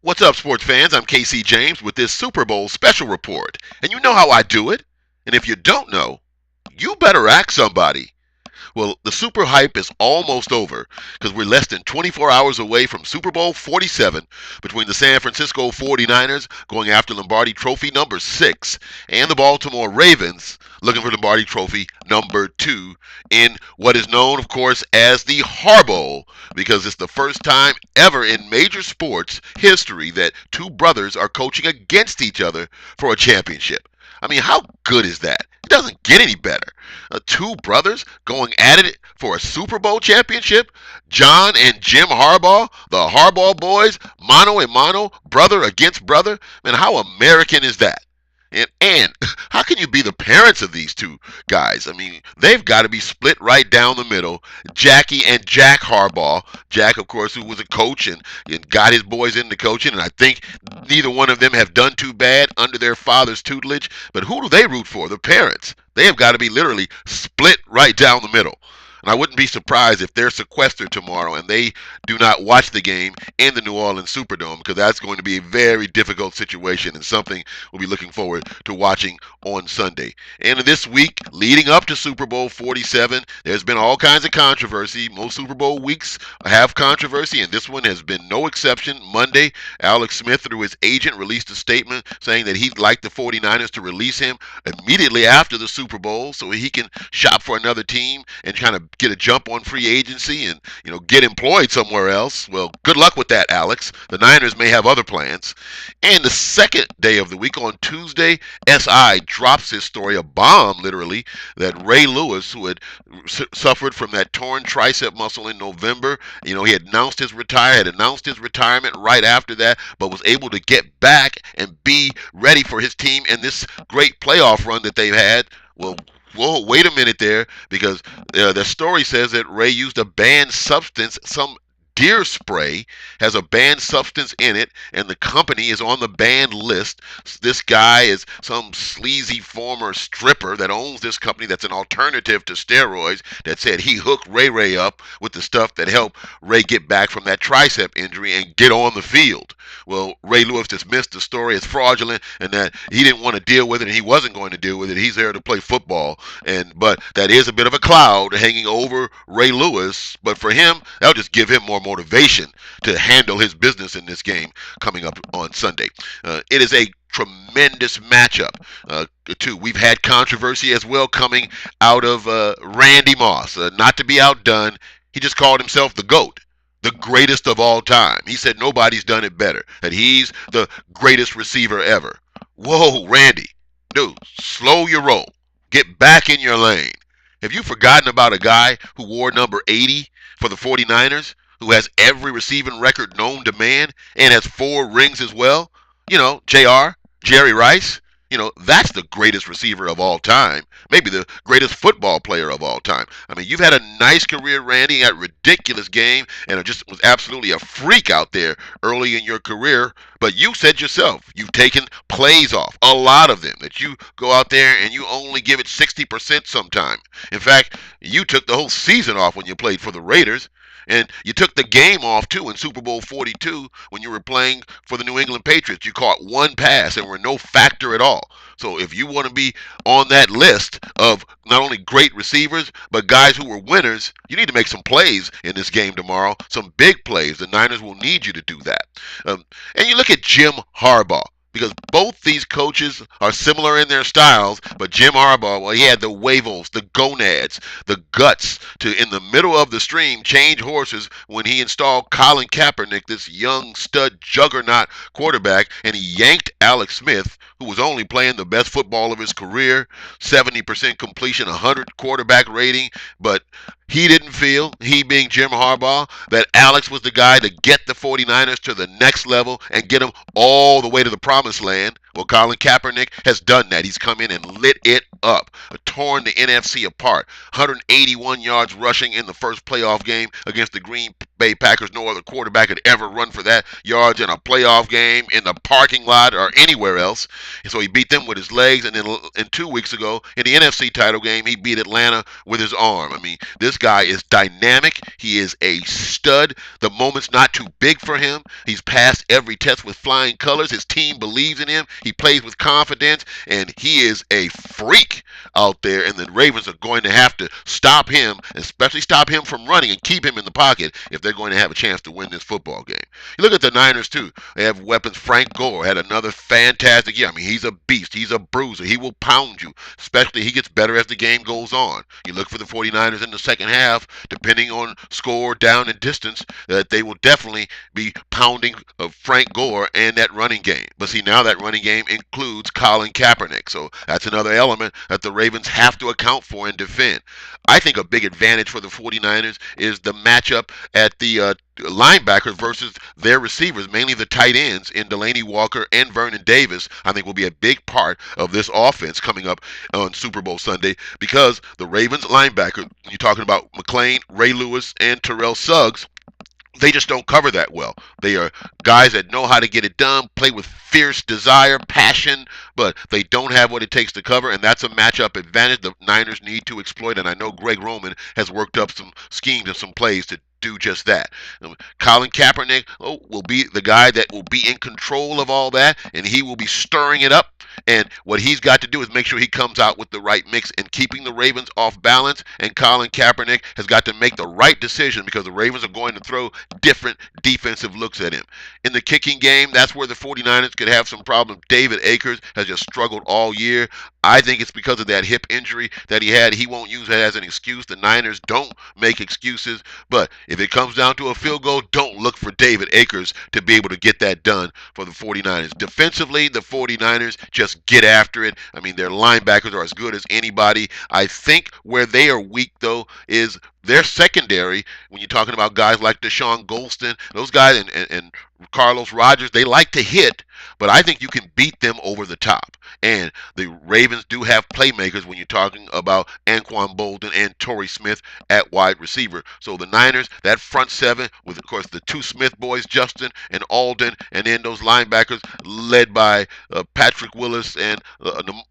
What's up, sports fans? I'm Casey James with this Super Bowl special report. And you know how I do it. And if you don't know, you better ask somebody. Well, the super hype is almost over because we're less than 24 hours away from Super Bowl 47 between the San Francisco 49ers going after Lombardi Trophy number 6 and the Baltimore Ravens looking for Lombardi Trophy number 2 in what is known, of course, as the Har-Bowl because it's the first time ever in major sports history that two brothers are coaching against each other for a championship. I mean, how good is that? It doesn't get any better. Two brothers going at it for a Super Bowl championship. John and Jim Harbaugh, the Har-Bowl boys, mano a mano, brother against brother. Man, how American is that? And how can you be the parents of these two guys? I mean, they've got to be split right down the middle. Jackie and Jack Harbaugh. Jack, of course, who was a coach and got his boys into coaching. And I think neither one of them have done too bad under their father's tutelage. But who do they root for? The parents. They have got to be literally split right down the middle. And I wouldn't be surprised if they're sequestered tomorrow and they do not watch the game in the New Orleans Superdome because that's going to be a very difficult situation and something we'll be looking forward to watching on Sunday. And this week, leading up to Super Bowl 47, there's been all kinds of controversy. Most Super Bowl weeks have controversy, and this one has been no exception. Monday, Alex Smith, through his agent, released a statement saying that he'd like the 49ers to release him immediately after the Super Bowl so he can shop for another team and kind of get a jump on free agency and get employed somewhere else. Well, good luck with that, Alex. The Niners may have other plans. And the second day of the week, on Tuesday, SI drops his story, a bomb literally, that Ray Lewis, who had suffered from that torn tricep muscle in November, he had announced his retirement right after that, but was able to get back and be ready for his team in this great playoff run that they've had. Well, whoa, wait a minute there, because the story says that Ray used a banned substance, some deer spray has a banned substance in it, and the company is on the banned list. This guy is some sleazy former stripper that owns this company that's an alternative to steroids that said he hooked Ray up with the stuff that helped Ray get back from that tricep injury and get on the field. Well, Ray Lewis dismissed the story as fraudulent and that he didn't want to deal with it and he wasn't going to deal with it. He's there to play football, but that is a bit of a cloud hanging over Ray Lewis. But for him, that'll just give him more motivation to handle his business in this game coming up on Sunday. It is a tremendous matchup. Too, we've had controversy as well coming out of Randy Moss. Not to be outdone, he just called himself the GOAT, the greatest of all time. He said nobody's done it better, that he's the greatest receiver ever. Whoa, Randy, dude, slow your roll. Get back in your lane. Have you forgotten about a guy who wore number 80 for the 49ers, who has every receiving record known to man and has 4 rings as well? Jerry Rice. That's the greatest receiver of all time. Maybe the greatest football player of all time. I mean, you've had a nice career, Randy. You had a ridiculous game, and it just was absolutely a freak out there early in your career. But you said yourself, you've taken plays off, a lot of them, that you go out there and you only give it 60% sometime. In fact, you took the whole season off when you played for the Raiders. And you took the game off, too, in Super Bowl 42 when you were playing for the New England Patriots. You caught 1 pass and were no factor at all. So if you want to be on that list of not only great receivers, but guys who were winners, you need to make some plays in this game tomorrow, some big plays. The Niners will need you to do that. And you look at Jim Harbaugh, because both these coaches are similar in their styles, but Jim Har-Bowl, well, he had the huevos, the gonads, the guts to, in the middle of the stream, change horses when he installed Colin Kaepernick, this young stud juggernaut quarterback, and he yanked Alex Smith, who was only playing the best football of his career, 70% completion, 100 quarterback rating, but he didn't feel, he being Jim Harbaugh, that Alex was the guy to get the 49ers to the next level and get them all the way to the promised land. Well, Colin Kaepernick has done that. He's come in and lit it up, torn the NFC apart. 181 yards rushing in the first playoff game against the Green Bay Packers. No other quarterback had ever run for that yards in a playoff game, in the parking lot, or anywhere else. And so he beat them with his legs. And then 2 weeks ago, in the NFC title game, he beat Atlanta with his arm. I mean, this guy is dynamic. He is a stud. The moment's not too big for him. He's passed every test with flying colors. His team believes in him. He plays with confidence, and he is a freak out there. And the Ravens are going to have to stop him, especially stop him from running and keep him in the pocket if they're going to have a chance to win this football game. You look at the Niners, too. They have weapons. Frank Gore had another fantastic year. I mean, he's a beast. He's a bruiser. He will pound you, especially he gets better as the game goes on. You look for the 49ers in the second half, depending on score, down, and distance, that they will definitely be pounding Frank Gore and that running game. But see, now that running game includes Colin Kaepernick. So that's another element that the Ravens have to account for and defend. I think a big advantage for the 49ers is the matchup at the linebackers versus their receivers, mainly the tight ends in Delaney Walker and Vernon Davis. I think will be a big part of this offense coming up on Super Bowl Sunday, because the Ravens linebacker, you're talking about McClain, Ray Lewis, and Terrell Suggs, they just don't cover that well. They are guys that know how to get it done, play with fierce desire, passion, but they don't have what it takes to cover, and that's a matchup advantage the Niners need to exploit, and I know Greg Roman has worked up some schemes and some plays to do just that. Colin Kaepernick will be the guy that will be in control of all that, and he will be stirring it up. And what he's got to do is make sure he comes out with the right mix and keeping the Ravens off balance. And Colin Kaepernick has got to make the right decision, because the Ravens are going to throw different defensive looks at him. In the kicking game, that's where the 49ers could have some problems. David Akers has just struggled all year. I think it's because of that hip injury that he had. He won't use that as an excuse. The Niners don't make excuses. But if it comes down to a field goal, don't look for David Akers to be able to get that done for the 49ers. Defensively, the 49ers just get after it. I mean, their linebackers are as good as anybody. I think where they are weak, though, is their secondary. When you're talking about guys like Deshaun Golston, those guys, and Carlos Rogers, they like to hit, but I think you can beat them over the top. And the Ravens do have playmakers when you're talking about Anquan Bolden and Torrey Smith at wide receiver. So the Niners, that front seven with, of course, the two Smith boys, Justin and Alden, and then those linebackers led by Patrick Willis, and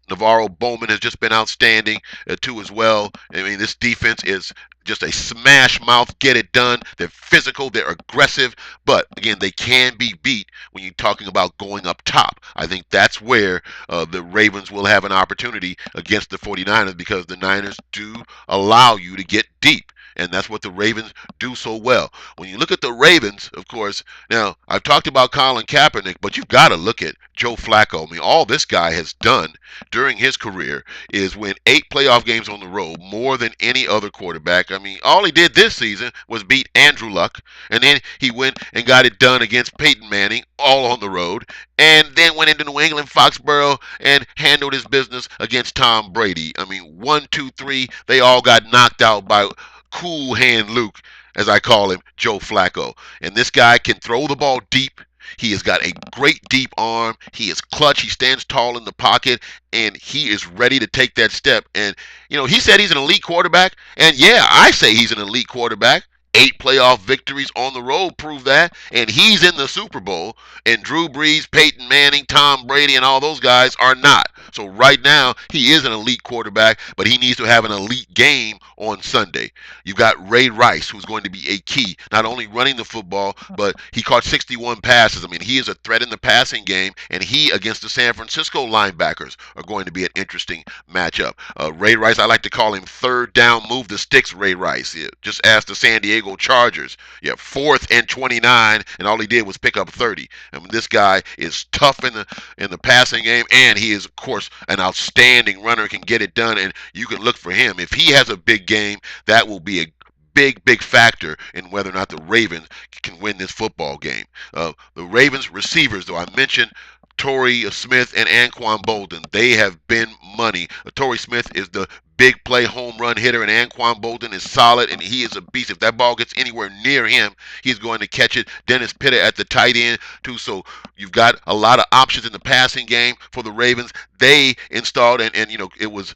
Navarro Bowman has just been outstanding too as well. I mean, this defense is just a smash mouth, get it done. They're physical, they're aggressive, but again, they can be beat when you're talking about going up top. I think that's where the Ravens will have an opportunity against the 49ers, because the Niners do allow you to get deep. And that's what the Ravens do so well. When you look at the Ravens, of course, now I've talked about Colin Kaepernick, but you've got to look at Joe Flacco. I mean, all this guy has done during his career is win 8 playoff games on the road, more than any other quarterback. I mean, all he did this season was beat Andrew Luck, and then he went and got it done against Peyton Manning, all on the road, and then went into New England, Foxborough, and handled his business against Tom Brady. I mean, 1, 2, 3, they all got knocked out by Cool Hand Luke, as I call him, Joe Flacco. And this guy can throw the ball deep. He has got a great deep arm. He is clutch. He stands tall in the pocket, and he is ready to take that step. And, you know, he said he's an elite quarterback. And, yeah, I say he's an elite quarterback. 8 playoff victories on the road prove that. And he's in the Super Bowl. And Drew Brees, Peyton Manning, Tom Brady, and all those guys are not. So right now, he is an elite quarterback, but he needs to have an elite game on Sunday. You've got Ray Rice, who's going to be a key, not only running the football, but he caught 61 passes. I mean, he is a threat in the passing game, and he against the San Francisco linebackers are going to be an interesting matchup. Ray Rice, I like to call him third down, move the sticks Ray Rice. Yeah, just ask the San Diego Chargers. Yeah, 4th and 29, and all he did was pick up 30. I mean, this guy is tough in the passing game, and he is, of course, an outstanding runner, can get it done, and you can look for him. If he has a big game, that will be a big factor in whether or not the Ravens can win this football game. The Ravens receivers, though, I mentioned Torrey Smith and Anquan Bolden. They have been money. Torrey Smith is the big play home run hitter, and Anquan Bolden is solid, and he is a beast. If that ball gets anywhere near him, he's going to catch it. Dennis Pitta at the tight end, too. So you've got a lot of options in the passing game for the Ravens. They installed, and it was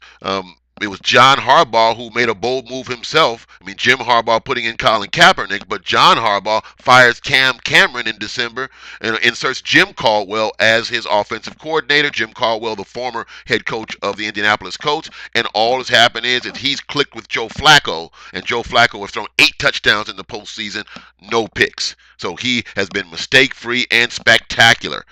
John Harbaugh who made a bold move himself. I mean, Jim Harbaugh putting in Colin Kaepernick, but John Harbaugh fires Cam Cameron in December and inserts Jim Caldwell as his offensive coordinator. Jim Caldwell, the former head coach of the Indianapolis Colts, and all that's happened is that he's clicked with Joe Flacco, and Joe Flacco has thrown 8 touchdowns in the postseason, no picks. So he has been mistake-free and spectacular.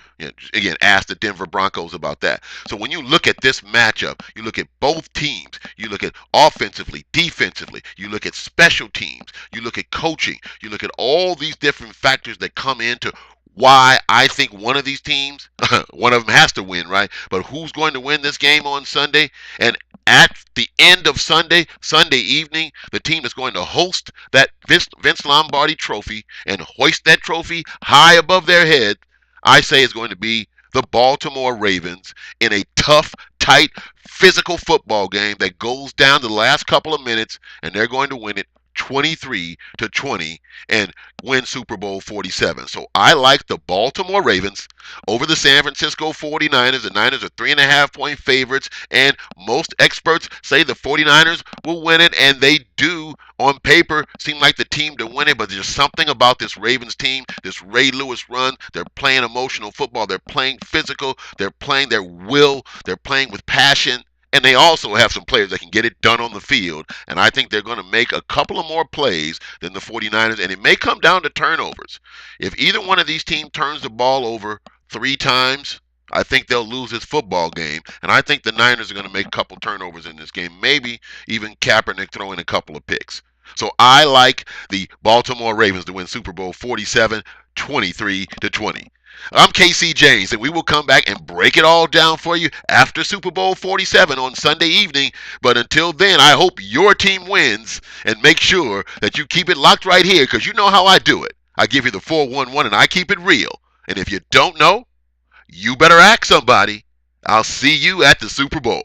Again, ask the Denver Broncos about that. So when you look at this matchup, you look at both teams. You look at offensively, defensively. You look at special teams. You look at coaching. You look at all these different factors that come into why I think one of these teams, one of them has to win, right? But who's going to win this game on Sunday? And at the end of Sunday evening, the team is going to host that Vince Lombardi trophy and hoist that trophy high above their head. I say it's going to be the Baltimore Ravens in a tough, tight, physical football game that goes down to the last couple of minutes, and they're going to win it 23-20 and win Super Bowl 47. So I like the Baltimore Ravens over the San Francisco 49ers. The Niners are 3.5-point favorites, and most experts say the 49ers will win it, and they do on paper seem like the team to win it, but there's something about this Ravens team, this Ray Lewis run. They're playing emotional football. They're playing physical. They're playing their will. They're playing with passion. And they also have some players that can get it done on the field. And I think they're going to make a couple of more plays than the 49ers. And it may come down to turnovers. If either one of these teams turns the ball over 3 times, I think they'll lose this football game. And I think the Niners are going to make a couple turnovers in this game. Maybe even Kaepernick throwing a couple of picks. So I like the Baltimore Ravens to win Super Bowl 47, 23-20. I'm KC James, and we will come back and break it all down for you after Super Bowl 47 on Sunday evening. But until then, I hope your team wins, and make sure that you keep it locked right here, because you know how I do it. I give you the 411, and I keep it real. And if you don't know, you better ask somebody. I'll see you at the Super Bowl.